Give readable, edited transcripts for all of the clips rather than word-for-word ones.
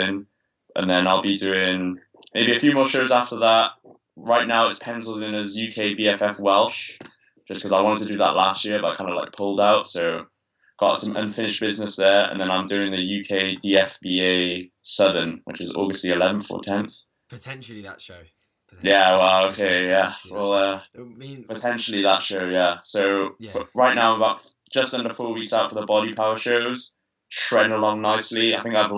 and then I'll be doing maybe a few more shows after that. Right now it's penciled in as UK BFF Welsh, just because I wanted to do that last year, but I kind of like pulled out, so got some unfinished business there, and then I'm doing the UK DFBA Southern, which is August the 11th or 10th. Potentially that show. Yeah, well, okay, yeah. Well, I mean, potentially that show, yeah. So yeah. right now I'm about just under 4 weeks out for the body power shows, shredding along nicely. I think I've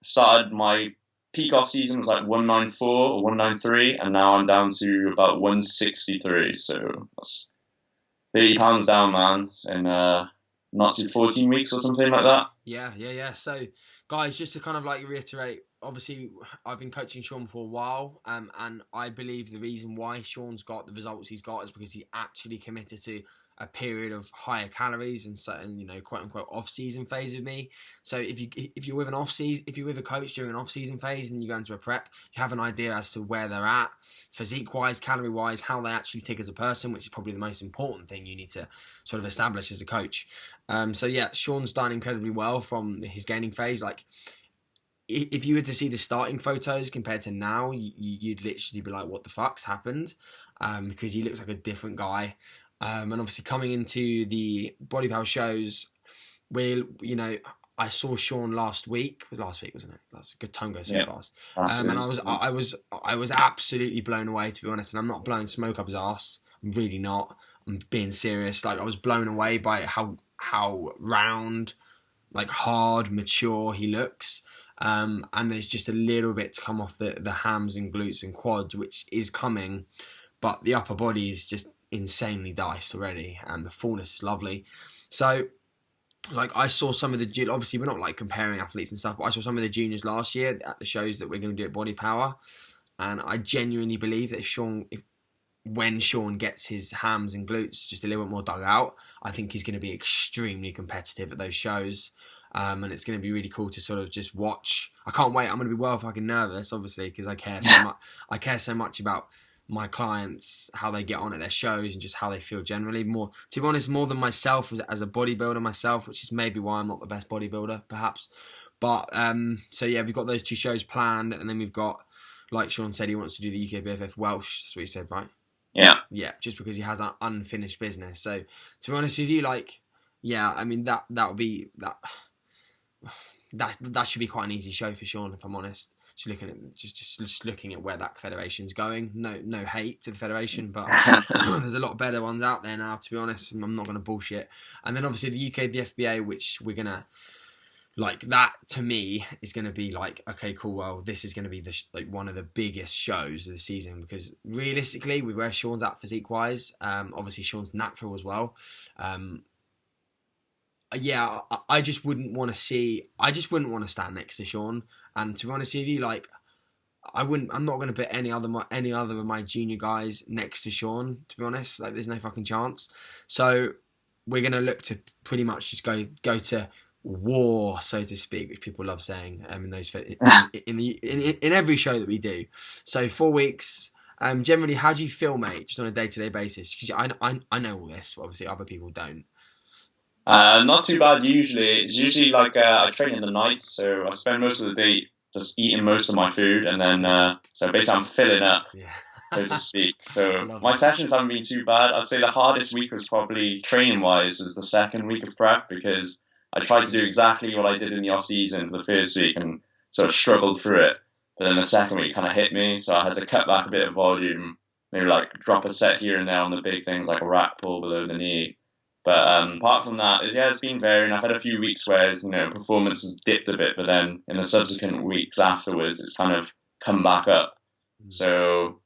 started my peak off season was like 194 or 193, and now I'm down to about 163. So that's 30 pounds down, man, in not too 14 weeks or something like that. Yeah. So, guys, just to kind of like reiterate, obviously I've been coaching Sean for a while, and I believe the reason why Sean's got the results he's got is because he actually committed to a period of higher calories and certain, quote unquote off season phase with me. So if you're with a coach during an off season phase and you go into a prep, you have an idea as to where they're at, physique wise, calorie wise, how they actually tick as a person, which is probably the most important thing you need to sort of establish as a coach. So yeah, Sean's done incredibly well from his gaining phase. Like, if you were to see the starting photos compared to now, you'd literally be like, what the fuck's happened? Because he looks like a different guy. And obviously coming into the body power shows, I saw Sean last week. It was last week, wasn't it? That's a good time goes so fast. And I was absolutely blown away, to be honest. And I'm not blowing smoke up his ass. I'm really not. I'm being serious. Like, I was blown away by how round, like hard, mature he looks. And there's just a little bit to come off the hams and glutes and quads, which is coming, but the upper body is just insanely diced already, and the fullness is lovely. So, like, I saw some of the, obviously we're not like comparing athletes and stuff, but I saw some of the juniors last year at the shows that we're going to do at Body Power, and I genuinely believe that when Sean gets his hams and glutes just a little bit more dug out, I think he's going to be extremely competitive at those shows. And it's going to be really cool to sort of just watch. I can't wait. I'm going to be well fucking nervous, obviously, because I care so much. I care so much about my clients, how they get on at their shows, and just how they feel generally. More, to be honest, more than myself as a bodybuilder myself, which is maybe why I'm not the best bodybuilder, perhaps. But so yeah, we've got those two shows planned, and then we've got, like Sean said, he wants to do the UK BFF Welsh. That's what he said, right? Yeah, just because he has an unfinished business. So to be honest with you, like, yeah, I mean that would be that should be quite an easy show for Sean, if I'm honest. Just looking at where that federation's going. No hate to the federation, but there's a lot better ones out there now, to be honest. I'm not going to bullshit. And then obviously the UK, the FBA, which we're going to, like, that to me is going to be like, okay, cool. Well, this is going to be one of the biggest shows of the season, because realistically, with where Sean's at physique wise, obviously Sean's natural as well. Yeah, I just wouldn't want to stand next to Sean. And to be honest with you, like, I'm not going to put any other of my junior guys next to Sean, to be honest. Like, there's no fucking chance. So we're going to look to pretty much just go to war, so to speak, which people love saying in every show that we do. So 4 weeks. Generally, how do you feel, mate, just on a day-to-day basis? Because I know all this, but obviously other people don't. Not too bad usually. It's usually like I train in the night, so I spend most of the day just eating most of my food, and then so basically I'm filling up, so to speak. So my sessions haven't been too bad. I'd say the hardest week was probably training-wise was the second week of prep, because I tried to do exactly what I did in the off-season for the first week and sort of struggled through it. But then the second week kind of hit me, so I had to cut back a bit of volume, maybe like drop a set here and there on the big things like a rack pull below the knee. But apart from that, it's been varying. I've had a few weeks where performance has dipped a bit, but then in the subsequent weeks afterwards, it's kind of come back up. So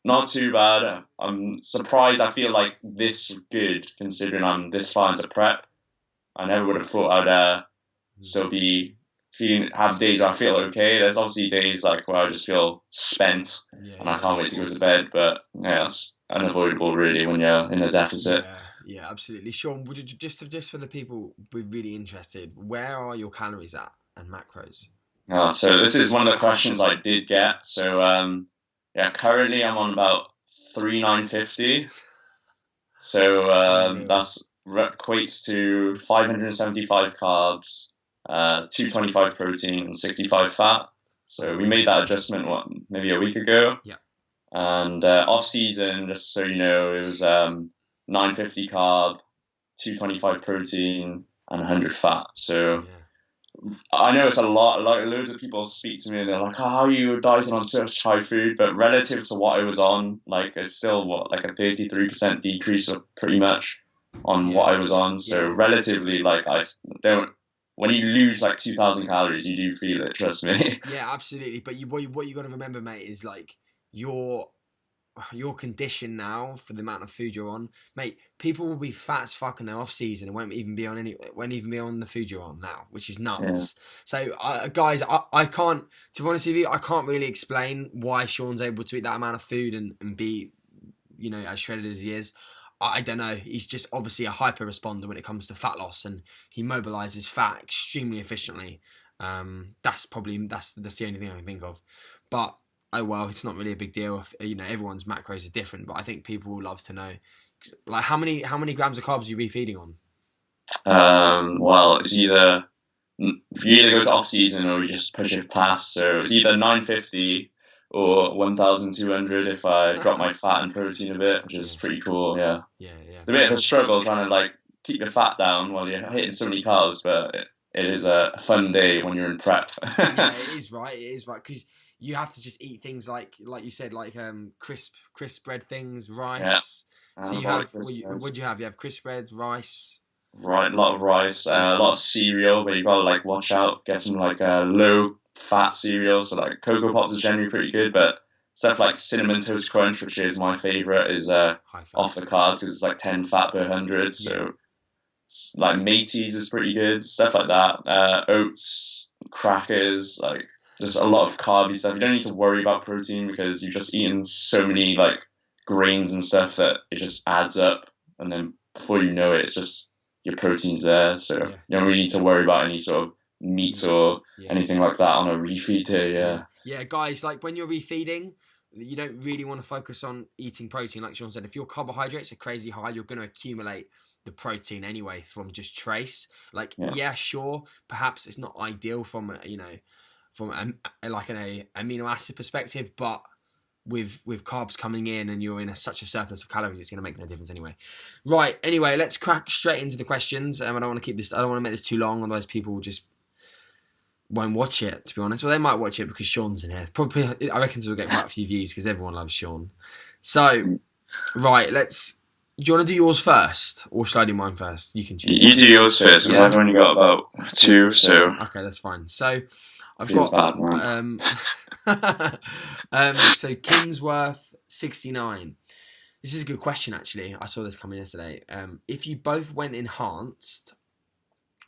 not too bad. I'm surprised I feel like this good, considering I'm this far into prep. I never would have thought I'd still be have days where I feel okay. There's obviously days like where I just feel spent and I can't wait to go to bed. But yeah, that's unavoidable really when you're in a deficit. Yeah, absolutely. Sean, would you just for the people we're really interested, where are your calories at and macros? So this is one of the questions I did get. So currently I'm on about 3,950. So that equates to 575 carbs, 225 protein and 65 fat. So we made that adjustment maybe a week ago. Yeah. And off season, just so you know, it was 950 carb, 225 protein, and 100 fat. So I know it's a lot. Like loads of people speak to me and they're like, "Oh, how are you dieting on such high food?" But relative to what I was on, like it's still like a 33% decrease, or pretty much on what I was on. So relatively, like I don't. When you lose like 2,000 calories, you do feel it. Trust me. Yeah, absolutely. But what you got to remember, mate, is like your condition now for the amount of food you're on, mate. People will be fat as fuck in their off season and won't even be on the food you're on now, which is nuts. So, guys, I can't. To be honest with you, I can't really explain why Sean's able to eat that amount of food and be, as shredded as he is. I don't know. He's just obviously a hyper responder when it comes to fat loss, and he mobilizes fat extremely efficiently. That's the only thing I can think of. But oh well, it's not really a big deal. Everyone's macros are different, but I think people will love to know, like how many grams of carbs are you refeeding on? Well, it's either you go to off season or you just push it past. So it's either 950 or 1,200 if I drop my fat and protein a bit, which is pretty cool. Yeah. It's a bit of a struggle trying to like keep your fat down while you're hitting so many carbs, but it is a fun day when you're in prep. Yeah, it is right. Because you have to just eat things like you said, like crisp bread things, rice. Yeah. So you have what do you have? You have crisp breads, rice. Right, a lot of rice, a lot of cereal, but you gotta like watch out, get some like low fat cereal. So like Cocoa Pops is generally pretty good, but stuff like Cinnamon Toast Crunch, which is my favorite, is off the cards because it's like 10 fat per 100. So like Mateys is pretty good, stuff like that. Oats, crackers, like just a lot of carby stuff. You don't need to worry about protein because you've just eaten so many like grains and stuff that it just adds up, and then before you know it, it's just your protein's there, so you don't really need to worry about any sort of meat or anything like that on a refeed day. Yeah, guys, like when you're refeeding, you don't really want to focus on eating protein. Like Sean said, if your carbohydrates are crazy high, you're going to accumulate the protein anyway from just trace. Like, sure, perhaps it's not ideal from an amino acid perspective, but with carbs coming in and you're in such a surplus of calories, it's going to make no difference anyway. Right, anyway, let's crack straight into the questions. I don't want to make this too long, otherwise people just won't watch it, to be honest. Well, they might watch it because Sean's in here. Probably, I reckon we'll get quite a few views because everyone loves Sean. So, right, do you want to do yours first, or should I do mine first? You can choose. You do yours first, because I've only got about 2, so... Okay, that's fine. So, I've got... so Kingsworth 69. This is a good question, actually. I saw this coming yesterday. If you both went enhanced,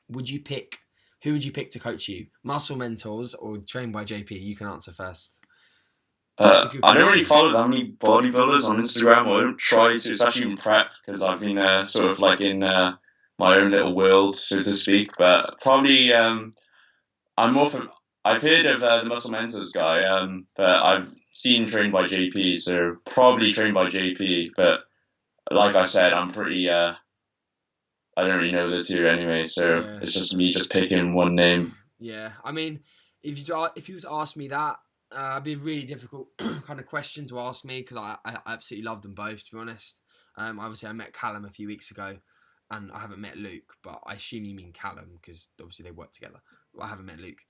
who would you pick to coach you? Muscle Mentors or Trained by JP? You can answer first. I don't really follow that many bodybuilders on Instagram. I don't try to, especially in prep, because I've been sort of like in my own little world, so to speak. But probably I've heard of the Muscle Mentors guy, but I've seen Trained by JP, so probably Trained by JP. But like I said, I'm pretty. I don't really know the two anyway, so it's just me just picking one name. Yeah, I mean, if you was to ask me that, it'd be a really difficult kind of question to ask me because I absolutely love them both, to be honest. Obviously, I met Callum a few weeks ago, and I haven't met Luke, but I assume you mean Callum because obviously they work together. I haven't met Luke.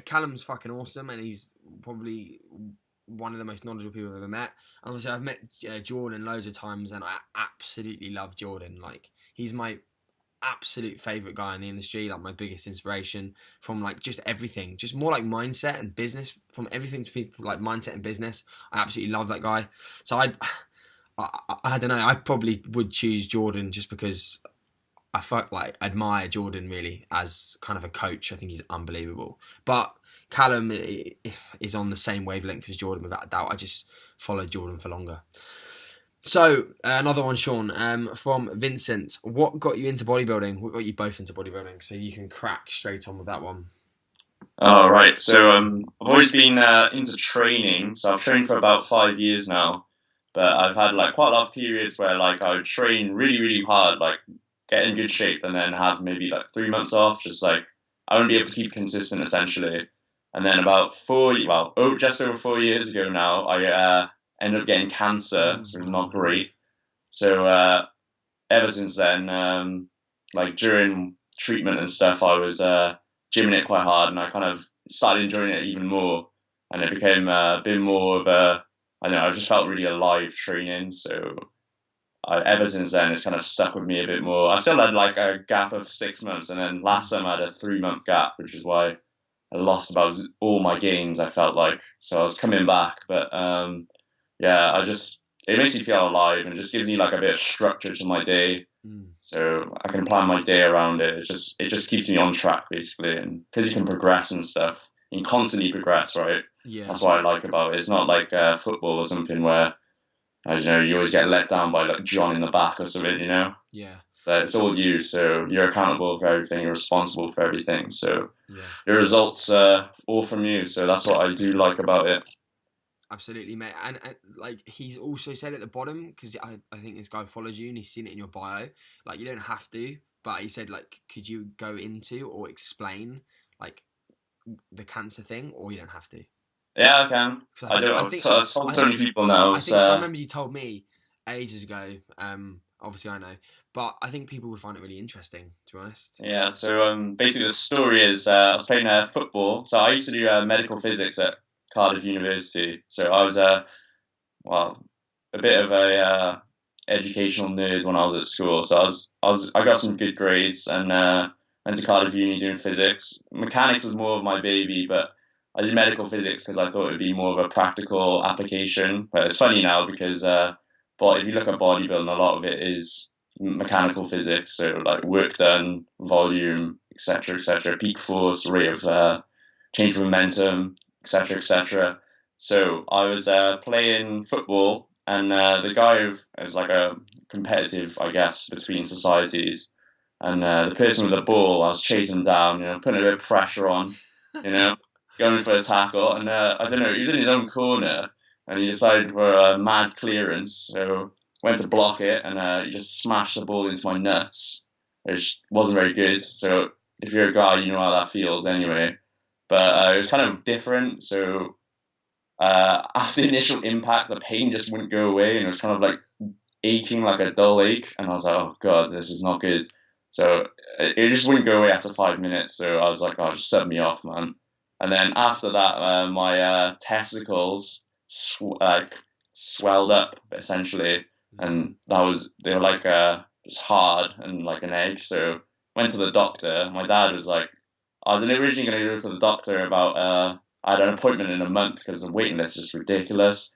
Callum's fucking awesome, and he's probably one of the most knowledgeable people I've ever met. And obviously, I've met Jordan loads of times, and I absolutely love Jordan. Like, he's my absolute favourite guy in the industry, like my biggest inspiration from like just everything, just more like mindset and business, from everything to people like mindset and business. I absolutely love that guy. So I don't know, I probably would choose Jordan just because I admire Jordan really as kind of a coach. I think he's unbelievable. But Callum is on the same wavelength as Jordan without a doubt. I just followed Jordan for longer. So, another one, Sean, from Vincent. What got you into bodybuilding? What got you both into bodybuilding? So you can crack straight on with that one. Oh, right. So I've always been into training. So I've trained for about 5 years now. But I've had like quite a lot of periods where like I would train really, really hard, like get in good shape and then have maybe like 3 months off. Just like I wouldn't be able to keep consistent essentially. And then about just over 4 years ago now, I ended up getting cancer, which was not great. So ever since then, like during treatment and stuff, I was gymming it quite hard, and I kind of started enjoying it even more, and it became a bit more of a, I don't know, I just felt really alive training. So ever since then, it's kind of stuck with me a bit more. I still had like a gap of 6 months, and then last summer I had a 3 month gap, which is why I lost about all my gains, I felt like. So I was coming back, but yeah, it makes me feel alive, and it just gives me like a bit of structure to my day. So I can plan my day around it. It just keeps me on track basically, and because you can progress and stuff, you can constantly progress, right? Yeah. That's what I like about it. It's not like football or something where, I don't know, you always get let down by like John in the back or something, you know? Yeah. But it's all you, so you're accountable for everything, you're responsible for everything. So your results all from you. So that's what I do like about it. Absolutely, mate. And like he's also said at the bottom, because I think this guy follows you and he's seen it in your bio. Like you don't have to, but he said like, could you go into or explain like the cancer thing, or you don't have to? Yeah, I can. I don't. I've told so many people now. I think I remember you told me ages ago. Obviously I know, but I think people would find it really interesting, to be honest. Yeah. So basically the story is I was playing football. So I used to do medical physics at Cardiff University. So I was well, a bit of a educational nerd when I was at school. So I got some good grades and went to Cardiff Uni doing physics. Mechanics was more of my baby, but I did medical physics because I thought it'd be more of a practical application. But it's funny now because but if you look at bodybuilding, a lot of it is mechanical physics. So like work done, volume, etc., peak force, rate of change of momentum, etc. So I was playing football, and the guy who was like a competitive, I guess, between societies, and the person with the ball, I was chasing him down, putting a bit of pressure on, going for a tackle, and I don't know, he was in his own corner, and he decided for a mad clearance, so went to block it, and he just smashed the ball into my nuts, which wasn't very good. So if you're a guy, you know how that feels anyway. But it was kind of different, so after the initial impact, the pain just wouldn't go away, and it was kind of like aching like a dull ache, and I was like, oh god, this is not good. So it just wouldn't go away after 5 minutes, so I was like, oh, just set me off, man. And then after that, my testicles swelled up essentially, and they were like just hard and like an egg. So went to the doctor. My dad was like, I was originally going to go to the doctor about I had an appointment in a month because the waiting list is just ridiculous.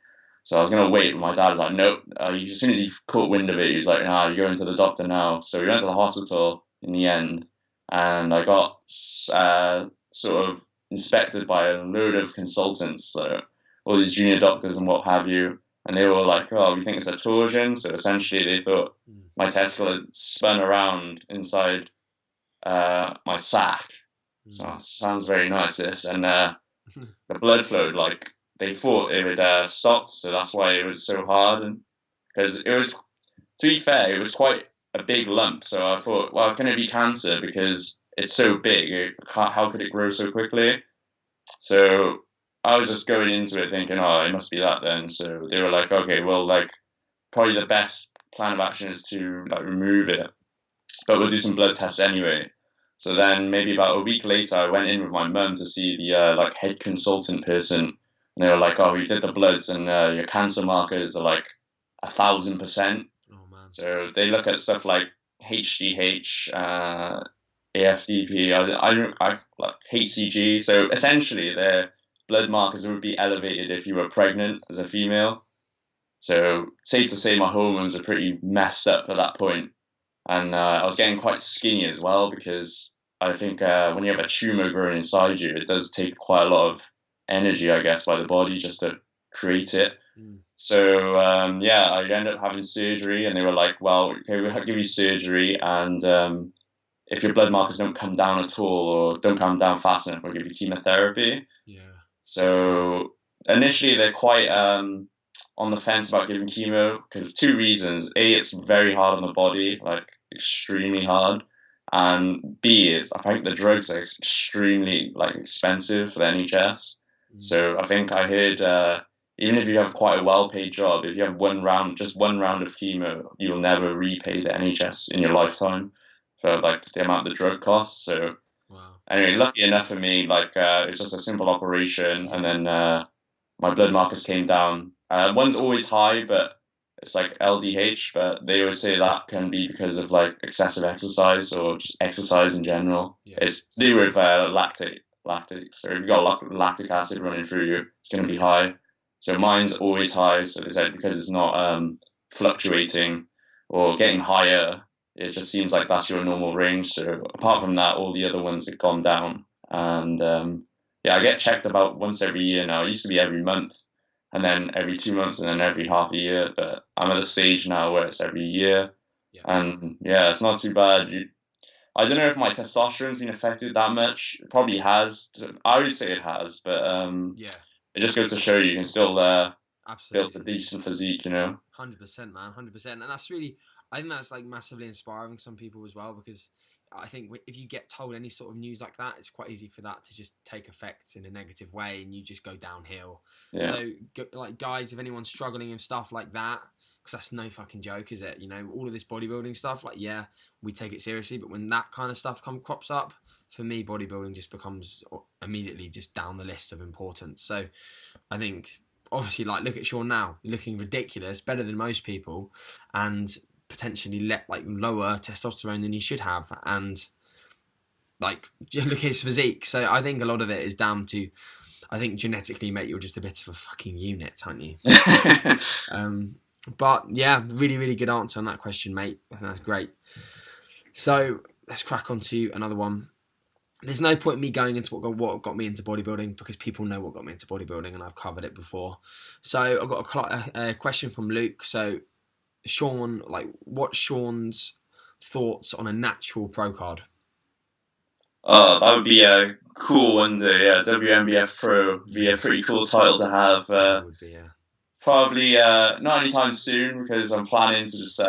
So I was going to wait, but my dad was like, nope. As soon as he caught wind of it, he was like, nah, you're going to the doctor now. So we went to the hospital in the end, and I got sort of inspected by a load of consultants, so all these junior doctors and what have you. And they were like, oh, we think it's a torsion. So essentially they thought my testicle had spun around inside my sac. So it sounds very nice, this. And the blood flowed, like, they thought it would stop, so that's why it was so hard. And because it was, to be fair, it was quite a big lump. So I thought, well, can it be cancer? Because it's so big, how could it grow so quickly? So I was just going into it thinking, oh, it must be that then. So they were like, okay, well, like, probably the best plan of action is to like remove it, but we'll do some blood tests anyway. So then maybe about a week later, I went in with my mum to see the like head consultant person, and they were like, oh, we did the bloods, and your cancer markers are like 1,000%. Oh man! So they look at stuff like HGH, AFDP, I like HCG. So essentially, their blood markers would be elevated if you were pregnant as a female. So safe to say, my hormones are pretty messed up at that point. And I was getting quite skinny as well, because I think when you have a tumor growing inside you, it does take quite a lot of energy, I guess, by the body just to create it. So yeah, I ended up having surgery, and they were like, well, okay, we'll give you surgery, and if your blood markers don't come down at all or don't come down fast enough, we'll give you chemotherapy. Yeah. So initially they're quite on the fence about giving chemo because of two reasons. A, it's very hard on the body. Like, extremely hard. And B is I think the drugs are extremely like expensive for the NHS. So I think I heard even if you have quite a well-paid job, if you have just one round of chemo, you'll never repay the NHS in your lifetime for like the amount the drug costs. So Wow. anyway, lucky enough for me, like it's just a simple operation, and then my blood markers came down. One's always high, but it's like LDH, but they always say that can be because of like excessive exercise or just exercise in general. Yeah. It's to do with lactate. So if you've got lactic acid running through you, it's going to be high. So mine's always high. So they said because it's not fluctuating or getting higher, it just seems like that's your normal range. So apart from that, all the other ones have gone down. And yeah, I get checked about once every year now. It used to be every month, and then every 2 months, and then every half a year. But I'm at a stage now where it's every year. Yeah. And yeah, it's not too bad. I don't know if my testosterone's been affected that much. It probably has. I would say it has, but yeah, it just goes to show you can still absolutely build a decent physique, you know. 100%, man, 100%, and that's really, I think that's like massively inspiring some people as well, because I think if you get told any sort of news like that, it's quite easy for that to just take effect in a negative way, and you just go downhill. Yeah. So, like, guys, if anyone's struggling with stuff like that, because that's no fucking joke, is it? You know, all of this bodybuilding stuff, like, yeah, we take it seriously, but when that kind of stuff crops up, for me, bodybuilding just becomes immediately just down the list of importance. So, I think, obviously, like, look at Sean now. You're looking ridiculous, better than most people, and potentially like lower testosterone than you should have, and like look at his physique. So I think a lot of it is down to, I think genetically, mate, you're just a bit of a fucking unit, aren't you? But yeah, really, really good answer on that question, mate. I think that's great. So let's crack on to another one. There's no point in me going into what got me into bodybuilding, because people know what got me into bodybuilding, and I've covered it before. So I've got a question from Luke. So Sean, like, what's Sean's thoughts on a natural pro card? Oh, that would be a cool one day. Yeah, WMBF Pro would be a pretty cool title to have. It would be, yeah. Probably not anytime soon, because I'm planning to just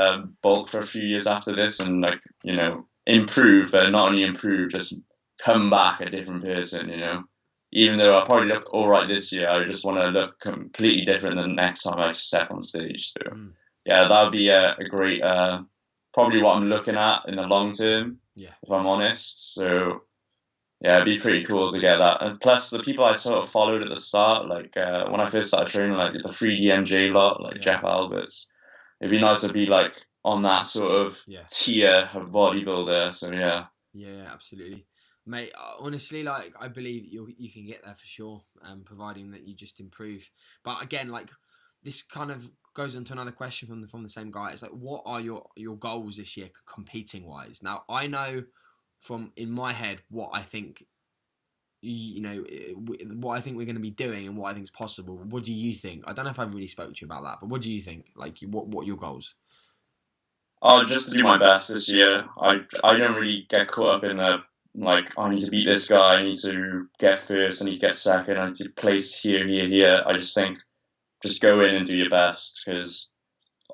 bulk for a few years after this and, like, you know, improve, but not only improve, just come back a different person, you know. Even though I'll probably look all right this year, I just want to look completely different than the next time I step on stage. So yeah, that would be a great, probably what I'm looking at in the long term, if I'm honest. So yeah, it'd be pretty cool to get that. And plus, the people I sort of followed at the start, like when I first started training, like the 3DMJ lot, like Jeff Alberts, it'd be nice to be like on that sort of tier of bodybuilder. So yeah. Yeah, absolutely. Mate, honestly, like, I believe you can get there for sure, providing that you just improve. But again, like, this kind of goes on to another question from the same guy. It's like, what are your goals this year, competing wise? Now, I know from in my head what I think, you know, what I think we're going to be doing and what I think is possible. What do you think? I don't know if I've really spoke to you about that, but what do you think? Like, what are your goals? Oh, just to do my best this year. I don't really get caught up in the, like, I need to beat this guy, I need to get first, I need to get second, I need to place here. I just think, just go in and do your best, because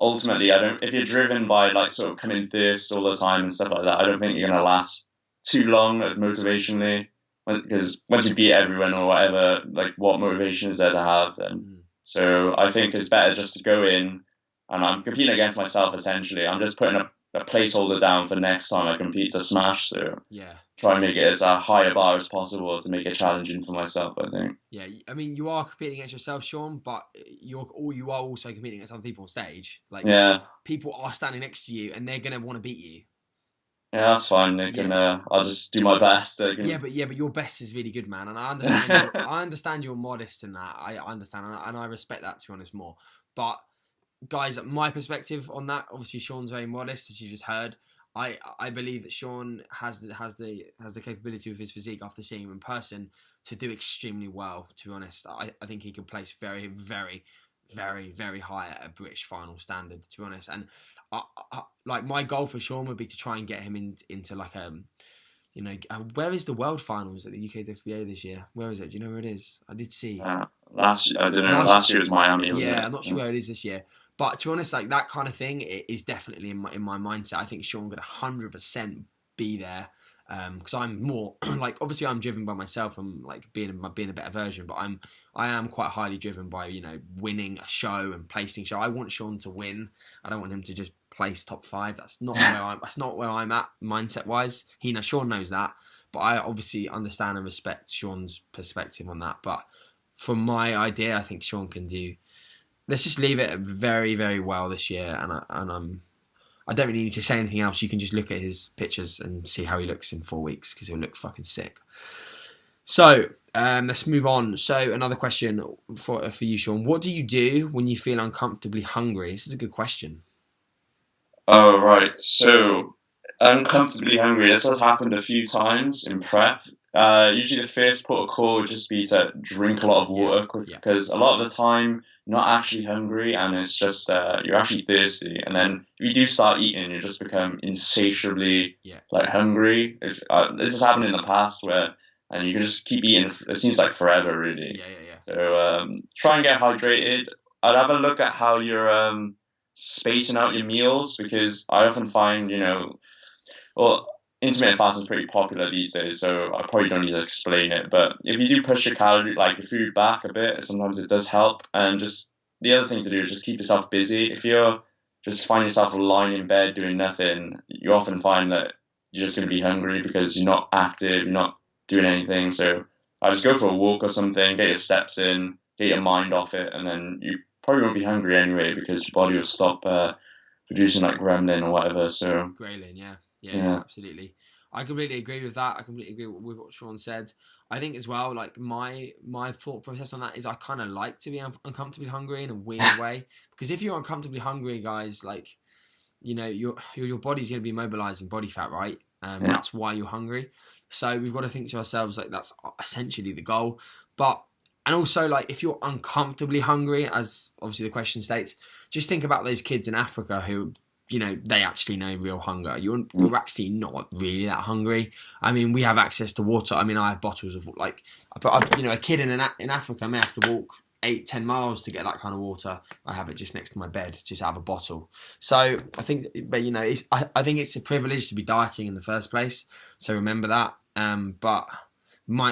ultimately, if you're driven by, like, sort of coming first all the time and stuff like that, I don't think you're going to last too long motivationally, because once you beat everyone or whatever, like, what motivation is there to have then? So I think it's better just to go in, and I'm competing against myself, essentially. I'm just putting a placeholder down for next time I compete to smash. So try and make it as a higher bar as possible to make it challenging for myself, I think. Yeah, I mean, you are competing against yourself, Sean, but you are also competing against other people on stage. Like, people are standing next to you, and they're gonna want to beat you. Yeah, that's fine. They can. I'll just do my best. Yeah, but your best is really good, man, and I understand. I understand you're modest in that. I understand, and I respect that, to be honest, more. But guys, my perspective on that, obviously Sean's very modest, as you just heard. I believe that Sean has the capability with his physique, after seeing him in person, to do extremely well. To be honest, I think he can place very, very, very, very high at a British final standard. To be honest, and like, my goal for Sean would be to try and get him into like you know, where is the world finals at the UKWA this year? Where is it? Do you know where it is? I did see. Last year, I don't know. Last year was Miami. I'm not sure where it is this year. But to be honest, like that kind of thing, it is definitely in my mindset. I think Sean could 100% be there. Because I'm more like, obviously I'm driven by myself and like being a better version, but I am quite highly driven by, you know, winning a show and placing show. I want Sean to win. I don't want him to just place top 5. That's not where I'm at mindset wise. Sean knows that, but I obviously understand and respect Sean's perspective on that. But from my idea, I think Sean can do. Let's just leave it very, very well this year, and I don't really need to say anything else. You can just look at his pictures and see how he looks in 4 weeks, because he'll look fucking sick. So let's move on. So another question for you, Sean. What do you do when you feel uncomfortably hungry? This is a good question. Oh, right. So, uncomfortably hungry. This has happened a few times in prep. Usually the first protocol would just be to drink a lot of water, because a lot of the time you're not actually hungry, and it's just you're actually thirsty. And then if you do start eating, you just become insatiably like hungry. If this has happened in the past and you can just keep eating. It seems like forever, really. So try and get hydrated. I'd have a look at how you're spacing out your meals, because I often find, intermittent fasting is pretty popular these days, so I probably don't need to explain it. But if you do push your your food back a bit, sometimes it does help. And just the other thing to do is just keep yourself busy. If you're just find yourself lying in bed doing nothing, you often find that you're just going to be hungry because you're not active, you're not doing anything. So I just go for a walk or something, get your steps in, get your mind off it, and then you probably won't be hungry anyway, because your body will stop producing like gremlin or whatever. So ghrelin, yeah, absolutely. I completely agree with that. I completely agree with what Sean said. I think as well, like my thought process on that is I kind of like to be uncomfortably hungry in a weird way, because if you're uncomfortably hungry, guys, like, you know, your body's going to be mobilizing body fat, right? That's why you're hungry. So we've got to think to ourselves like that's essentially the goal. And also, like, if you're uncomfortably hungry, as obviously the question states, just think about those kids in Africa who, you know, they actually know real hunger. You're actually not really that hungry. I mean, we have access to water. I mean, I have bottles of, like, a kid in Africa may have to walk 8-10 miles to get that kind of water. I have it just next to my bed, just out of a bottle. So I think, but you know, I think it's a privilege to be dieting in the first place. So remember that. But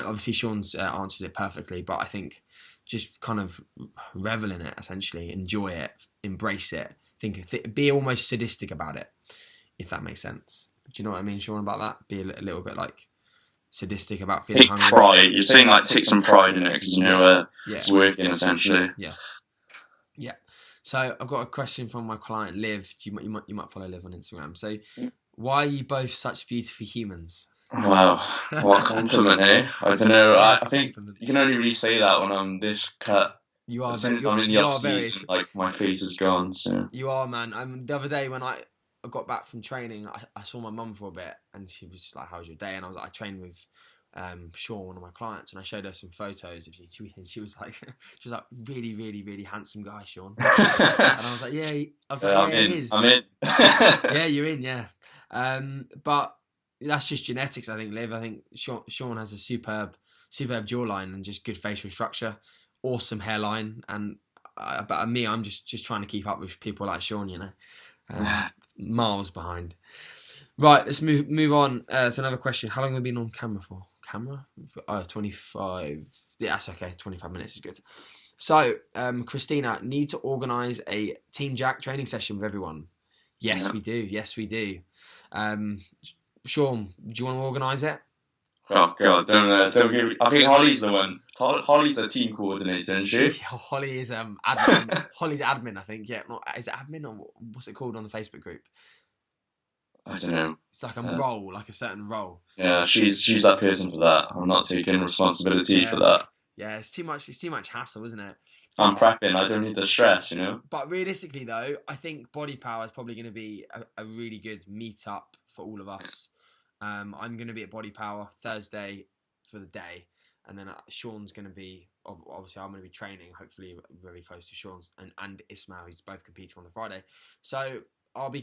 obviously Sean's answered it perfectly, but I think just kind of revel in it, essentially, enjoy it, embrace it, be almost sadistic about it, if that makes sense. Do you know what I mean, Sean, about that? Be a little bit like sadistic about feeling hungry. Pride. You're saying like take some pride in it, because you know it's working, essentially. Yeah. So I've got a question from my client Liv. You might follow Liv on Instagram. So, why are you both such beautiful humans? Wow, what a compliment, eh? I don't know. I think you can only really say that when I'm this cut. You are. I'm in the off season, like my face is gone. So you are, man. The other day when I got back from training, I saw my mum for a bit, and she was just like, "How was your day?" And I was like, "I trained with Sean, one of my clients," and I showed her some photos of you. She was like, really, really, really handsome guy, Sean. And I was like, "Yeah." I was like, "Yeah, he is." I'm in. Yeah, you're in. Yeah. But that's just genetics, I think, Liv. I think Sean has a superb jawline and just good facial structure, awesome hairline, and but me, I'm just trying to keep up with people like Sean, you know, miles behind. Right, let's move on. So another question: how long have we been on camera for? 25. Yeah, that's okay. 25 minutes is good. So, Christina, need to organise a Team Jack training session with everyone. Yes, we do. Yes, we do. Sean, do you want to organise it? Oh God, don't give me. I think Holly's the one. Holly's the team coordinator, isn't she? Holly is admin. Holly's admin, I think. Yeah, is it admin or what's it called on the Facebook group? I don't know. It's like a role, like a certain role. Yeah, she's that person for that. I'm not taking responsibility for that. Yeah, it's too much hassle, isn't it? I'm prepping. I don't need the stress, you know. But realistically, though, I think Body Power is probably going to be a really good meet-up for all of us. I'm going to be at Body Power Thursday for the day, and then Sean's going to be, obviously I'm going to be training, hopefully very close to Sean's and Ismail, who's both competing on the Friday. So I'll be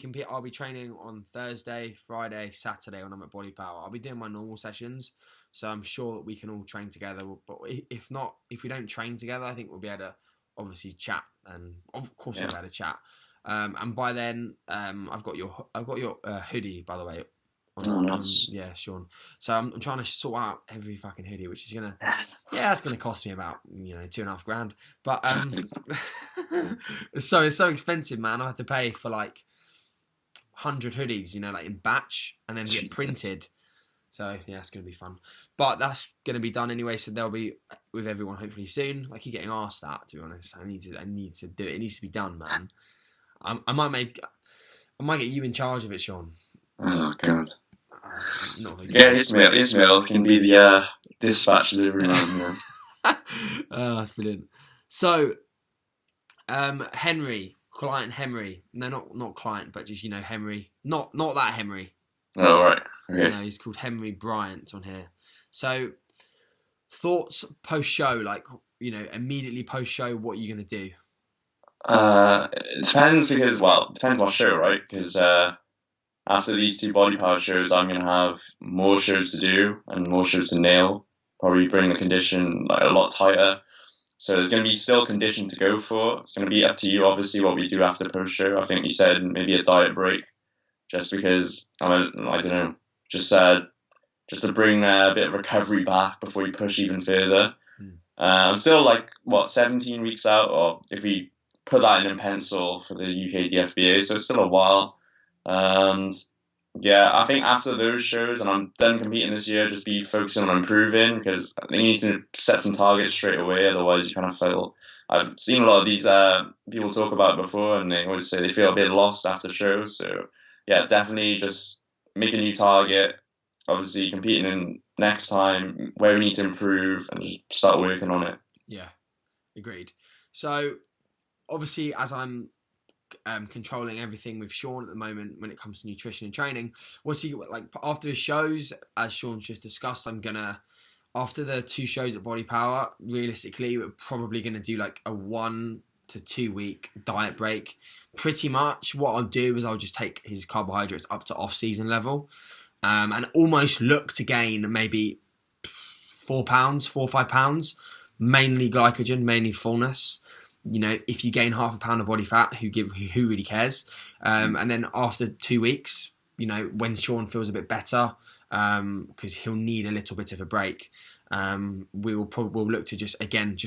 training on Thursday, Friday, Saturday when I'm at Body Power. I'll be doing my normal sessions, so I'm sure that we can all train together. But if we don't train together, I think we'll be able to obviously chat and of course we've had a chat. And by then, I've got your hoodie, by the way. Yeah, Sean. So I'm trying to sort out every fucking hoodie, which is it's gonna cost me about $2,500. But so it's so expensive, man. I have to pay for like 100 hoodies, like in batch, and then get printed. So yeah, it's gonna be fun. But that's gonna be done anyway. So they'll be with everyone hopefully soon. I keep getting asked that, to be honest. I need to do it. It needs to be done, man. I might get you in charge of it, Sean. Oh god. Yeah, Ismail can be the dispatch delivery man. Oh, that's brilliant. So, client Henry. No, not client, but just Henry. Not that Henry. Oh, right. Okay. No, he's called Henry Bryant on here. So, thoughts post show, like immediately post show, what are you gonna do? It depends depends what show, right? Because after these 2 body power shows, I'm going to have more shows to do and more shows to nail. Probably bring the condition like a lot tighter. So there's going to be still condition to go for. It's going to be up to you, obviously, what we do after post show. I think you said maybe a diet break, just because I don't know, just to bring a bit of recovery back before you push even further. I'm still 17 weeks out, or if we put that in pencil for the UK DFBA, so it's still a while. And yeah, I think after those shows, and I'm done competing this year, just be focusing on improving, because I think you need to set some targets straight away, otherwise you kind of fail. I've seen a lot of these people talk about it before, and they always say they feel a bit lost after shows. So yeah, definitely just make a new target, obviously competing in next time, where we need to improve, and just start working on it. Yeah, agreed. So obviously, as I'm controlling everything with Sean at the moment when it comes to nutrition and training, what's he like after the shows? As Sean's just discussed, I'm gonna, after the 2 shows at Body Power, realistically we're probably gonna do like a 1 to 2 week diet break. Pretty much what I'll do is I'll just take his carbohydrates up to off-season level, and almost look to gain maybe 4 or 5 pounds, mainly glycogen, mainly fullness. If you gain half a pound of body fat, who really cares? And then after 2 weeks, when Sean feels a bit better, because he'll need a little bit of a break, we'll look to just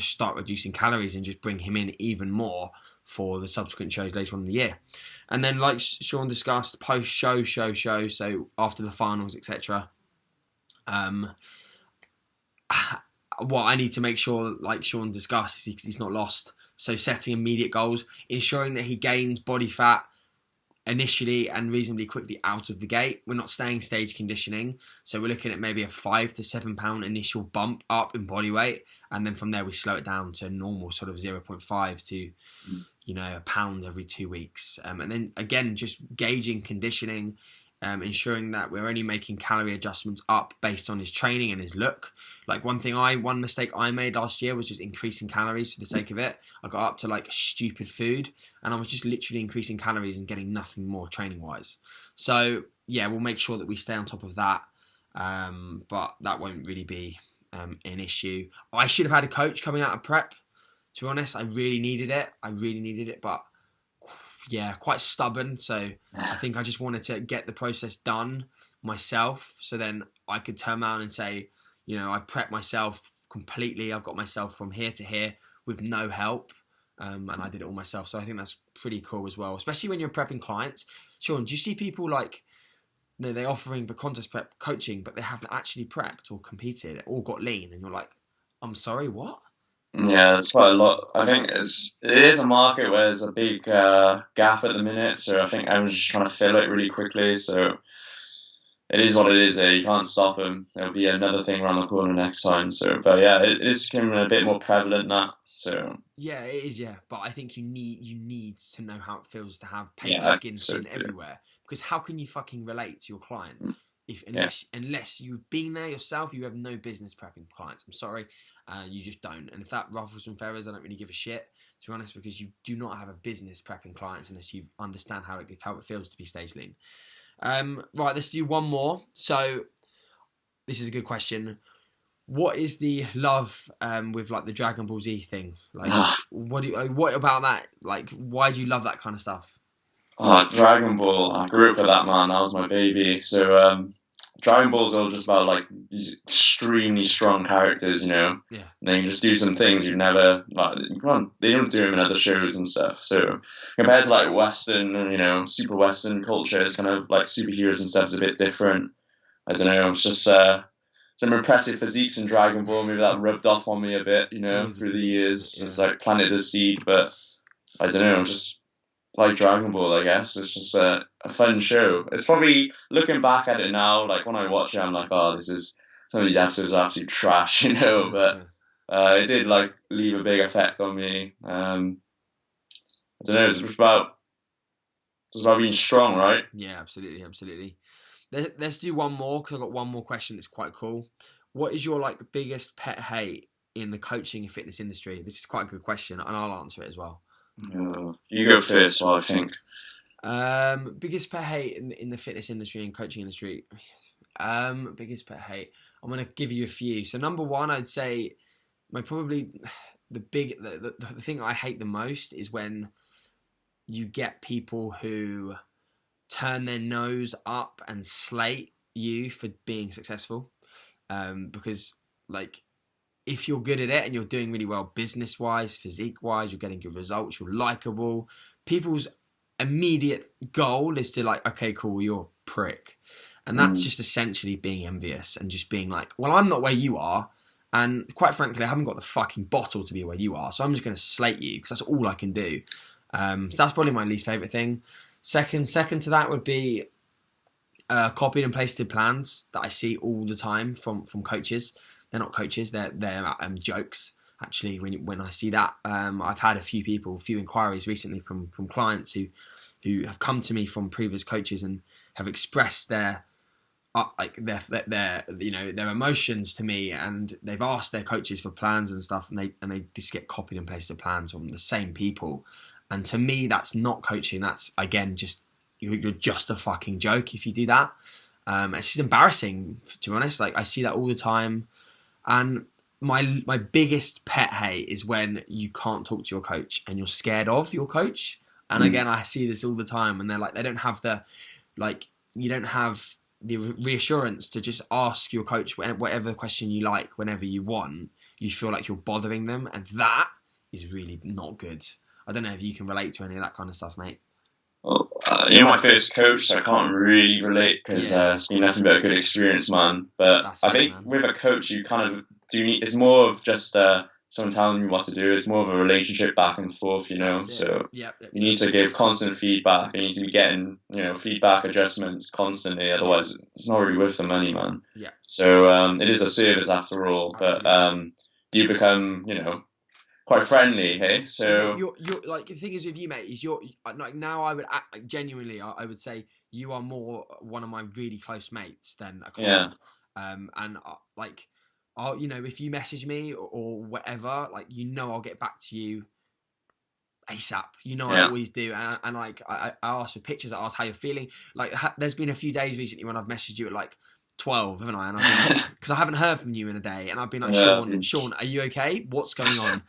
start reducing calories and just bring him in even more for the subsequent shows later on in the year. And then, like Sean discussed, post show, so after the finals, etc. What I need to make sure, like Sean discussed, is he's not lost. So setting immediate goals, ensuring that he gains body fat initially and reasonably quickly out of the gate. We're not staying stage conditioning, so we're looking at maybe a 5 to 7 pound initial bump up in body weight, and then from there we slow it down to normal sort of 0.5 to a pound every 2 weeks, and then again just gauging conditioning, ensuring that we're only making calorie adjustments up based on his training and his look. Like one mistake I made last year was just increasing calories for the sake of it. I got up to like stupid food, and I was just literally increasing calories and getting nothing more training wise. So yeah, we'll make sure that we stay on top of that, but that won't really be an issue. I should have had a coach coming out of prep, to be honest. I really needed it, but yeah, quite stubborn. So I think I just wanted to get the process done myself, so then I could turn around and say, I prepped myself completely. I've got myself from here to here with no help, and I did it all myself. So I think that's pretty cool as well, especially when you're prepping clients. Sean, do you see people like, they're offering for contest prep coaching, but they haven't actually prepped or competed or got lean, and you're like, I'm sorry, what? Yeah, there's quite a lot. I think it is a market where there's a big gap at the minute, so I think everyone's just trying to fill it really quickly. So it is what it is. You can't stop them. There'll be another thing around the corner next time. So, but yeah, it is becoming a bit more prevalent now. So yeah, it is. Yeah, but I think you need to know how it feels to have paper skin everywhere, because how can you fucking relate to your client unless you've been there yourself? You have no business prepping clients. I'm sorry. You just don't. And if that ruffles some feathers, I don't really give a shit, to be honest, because you do not have a business prepping clients unless you understand how it feels to be stage lean. Right, let's do one more. So this is a good question. What is the love with like the Dragon Ball Z thing? Like, what about that? Like, why do you love that kind of stuff? Dragon Ball. I grew up with that, man. That was my baby. So Dragon Ball's all just about like these extremely strong characters, you know. Yeah. And they can just do some things you've never like. Come on, they don't do them in other shows and stuff. So compared to like Western, you know, super Western culture, it's kind of like superheroes and stuff is a bit different. I don't know. It's just some impressive physiques in Dragon Ball. Maybe that rubbed off on me a bit, you know, through the years. Yeah. Just like planted a seed, but I don't know. Just like Dragon Ball, I guess. It's just a fun show. It's probably, looking back at it now, like when I watch it, I'm like, oh, some of these episodes are absolute trash, you know, but it did like leave a big effect on me. I don't know, it's about being strong, right? Yeah, absolutely. Let's do one more, because I've got one more question that's quite cool. What is your like biggest pet hate in the coaching and fitness industry? This is quite a good question, and I'll answer it as well. You go first, I think. Biggest pet hate in the fitness industry and coaching industry. Biggest pet hate. I'm gonna give you a few. So number one, I'd say the thing I hate the most is when you get people who turn their nose up and slate you for being successful. Because like, if you're good at it and you're doing really well business-wise, physique-wise, you're getting good results, you're likable, people's immediate goal is to like, okay, cool, you're a prick. And that's just essentially being envious and just being like, well, I'm not where you are. And quite frankly, I haven't got the fucking bottle to be where you are. So I'm just going to slate you because that's all I can do. So that's probably my least favourite thing. Second to that would be copied and pasted plans that I see all the time from coaches. They're not coaches, they're jokes. Actually, when I see that, I've had a few inquiries recently from clients who have come to me from previous coaches and have expressed their emotions to me, and they've asked their coaches for plans and stuff, and they just get copied and pasted plans from the same people. And to me, that's not coaching. That's, again, just you're just a fucking joke if you do that. It's just embarrassing, to be honest. Like, I see that all the time. And my biggest pet hate is when you can't talk to your coach and you're scared of your coach. And again, I see this all the time, and they're like, you don't have the reassurance to just ask your coach whatever question you like whenever you want. You feel like you're bothering them, and that is really not good. I don't know if you can relate to any of that kind of stuff, mate. Well, you're my first coach, so I can't really relate because it's been nothing but a good experience, man. But I think with a coach, you kind of do need. It's more of just someone telling you what to do. It's more of a relationship back and forth, you know. So you need to give constant feedback. You need to be getting, you know, feedback adjustments constantly. Otherwise, it's not really worth the money, man. Yeah. So it is a service after all. Absolutely. But you become, you know, quite friendly, hey? So you're like, the thing is with you, mate, is you're like, now I would genuinely, I would say you are more one of my really close mates than a client. Yeah. And like, I'll, you know, if you message me or whatever, like, you know, I'll get back to you ASAP. You know, I always do. And like, I ask for pictures, I ask how you're feeling. Like, there's been a few days recently when I've messaged you at like 12, haven't I? And because I haven't heard from you in a day, and I've been like, Sean, are you okay? What's going on?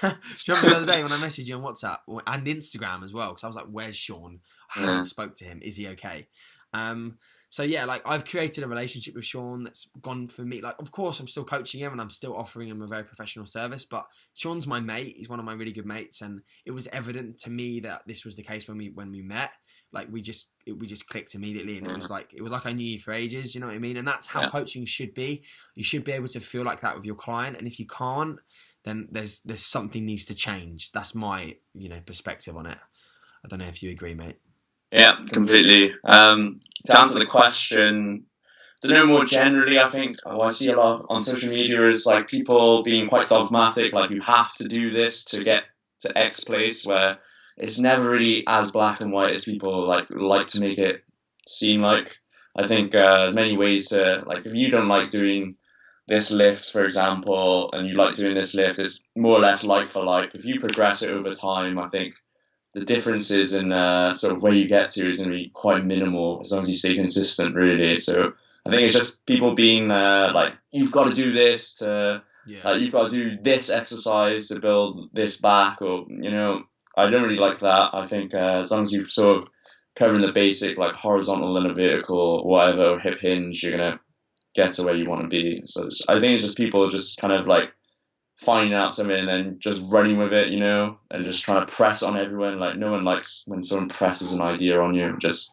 Do you remember the other day when I messaged you on WhatsApp and Instagram as well? Because I was like, where's Sean? I haven't spoke to him. Is he okay? So yeah, like, I've created a relationship with Sean that's gone for me. Like, of course, I'm still coaching him and I'm still offering him a very professional service, but Sean's my mate. He's one of my really good mates, and it was evident to me that this was the case when we met. Like, we just clicked immediately, and it was like I knew you for ages. You know what I mean? And that's how coaching should be. You should be able to feel like that with your client, and if you can't, then there's something needs to change. That's my, you know, perspective on it. I don't know if you agree, mate. Yeah, completely. To answer the question, to know more generally, I think I see a lot on social media is like people being quite dogmatic, like you have to do this to get to X place, where it's never really as black and white as people like to make it seem like. I think there's many ways to, like, if you don't like doing this lift, for example, and you like doing this lift, it's more or less like for like. If you progress it over time, I think the differences in sort of where you get to is going to be quite minimal as long as you stay consistent, really. So I think it's just people being like, you've got to do this to, like, you've got to do this exercise to build this back, or, you know, I don't really like that. I think as long as you've sort of covering the basic, like horizontal and a vertical, or whatever, or hip hinge, you're going to get to where you want to be. So I think it's just people just kind of like finding out something and then just running with it, you know, and just trying to press on everyone. Like, no one likes when someone presses an idea on you. Just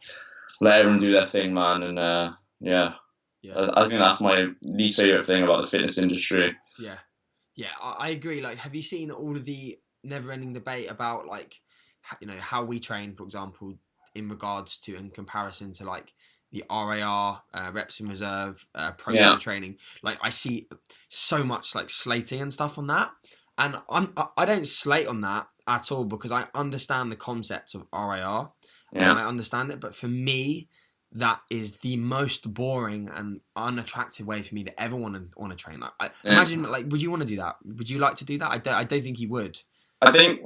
let everyone do their thing, man. And yeah. I think that's my least favorite thing about the fitness industry. Yeah, I agree. Like, have you seen all of the never-ending debate about, like, you know, how we train, for example, in regards to, in comparison to, like, the RAR, reps in reserve, approach to training? Like, I see so much, like, slating and stuff on that, and I don't slate on that at all, because I understand the concept of RAR, and I understand it, but for me, that is the most boring and unattractive way for me to ever want to train. Like, imagine, like, would you want to do that? Would you like to do that? I don't think you would. I think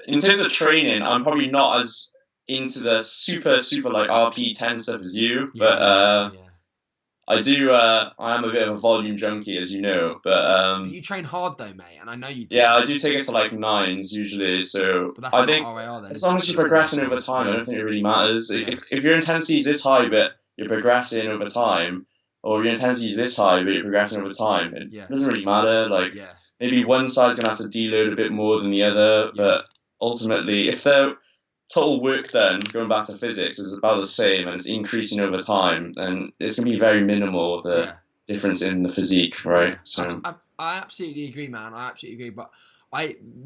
in terms of training, I'm probably not as into the super like RP10 stuff as you, but I do. I am a bit of a volume junkie, as you know. But you train hard though, mate, and I know you do. Yeah, I do take it to like 9s usually. So I think as long as you're progressing over time, I don't think it really matters. If your intensity is this high, but you're progressing over time, or your intensity is this high, but you're progressing over time, it doesn't really matter. Like maybe one side's gonna have to deload a bit more than the other, but ultimately, if the total work done, going back to physics, is about the same and it's increasing over time, then it's going to be very minimal, the difference in the physique, right? So I absolutely agree, man. I absolutely agree. But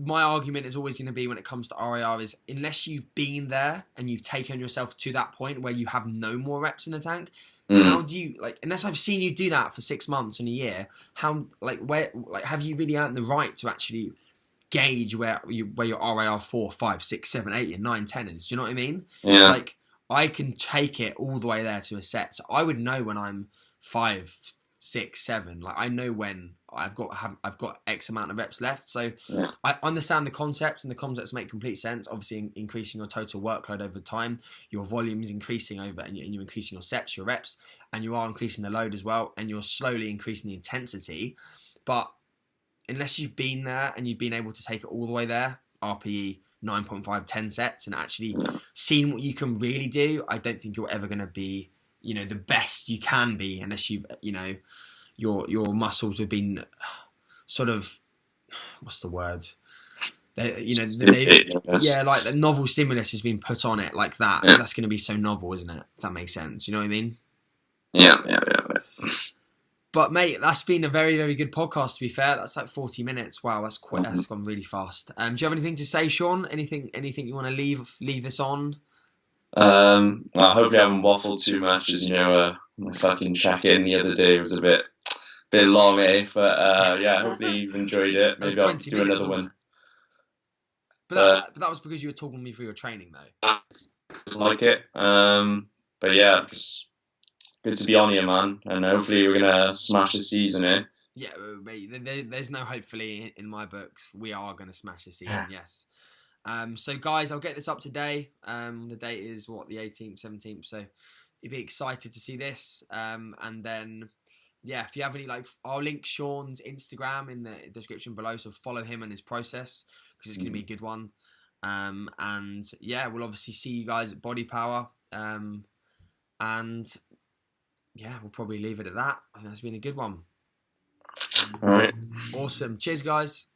my argument is always going to be, when it comes to RAR, is unless you've been there and you've taken yourself to that point where you have no more reps in the tank, how do you, like, unless I've seen you do that for 6 months and a year, how, like, where, like, have you really earned the right to actually gauge where your RAR 4, 5, 6, 7, 8, and 9, 10 is? Do you know what I mean? Yeah. Like, I can take it all the way there to a set, so I would know when I'm 5, 6, 7. Like, I know when I've got X amount of reps left. So I understand the concepts, and the concepts make complete sense. Obviously, increasing your total workload over time, your volume is increasing over, and you're increasing your sets, your reps, and you are increasing the load as well, and you're slowly increasing the intensity. But unless you've been there and you've been able to take it all the way there, RPE 9.5, 10 sets, and actually seen what you can really do, I don't think you're ever going to be, you know, the best you can be, unless you've, you know, your muscles have been sort of, what's the word? You know, like the novel stimulus has been put on it like that. That's going to be so novel, isn't it? If that makes sense. You know what I mean? Yeah. But mate, that's been a very, very good podcast, to be fair. That's like 40 minutes. Wow, that's gone really fast. Do you have anything to say, Sean? Anything you want to leave this on? Well, hopefully I haven't waffled too much, as you know, my fucking check-in the other day was a bit long, eh? But yeah, hopefully you've enjoyed it. Maybe I'll do another one. But that was because you were talking me through your training, though. Like it. But yeah, just good to be on here, man. And hopefully we're gonna smash the season, eh? Yeah, mate, there's no hopefully in my books. We are gonna smash the season, yes. So guys, I'll get this up today. The date is what, the 18th, 17th. So you'll be excited to see this. And then, yeah, if you have any, like, I'll link Sean's Instagram in the description below. So follow him and his process, because it's going to be a good one. And yeah, we'll obviously see you guys at Body Power. And yeah, we'll probably leave it at that. I think that's been a good one. All right. Awesome. Cheers, guys.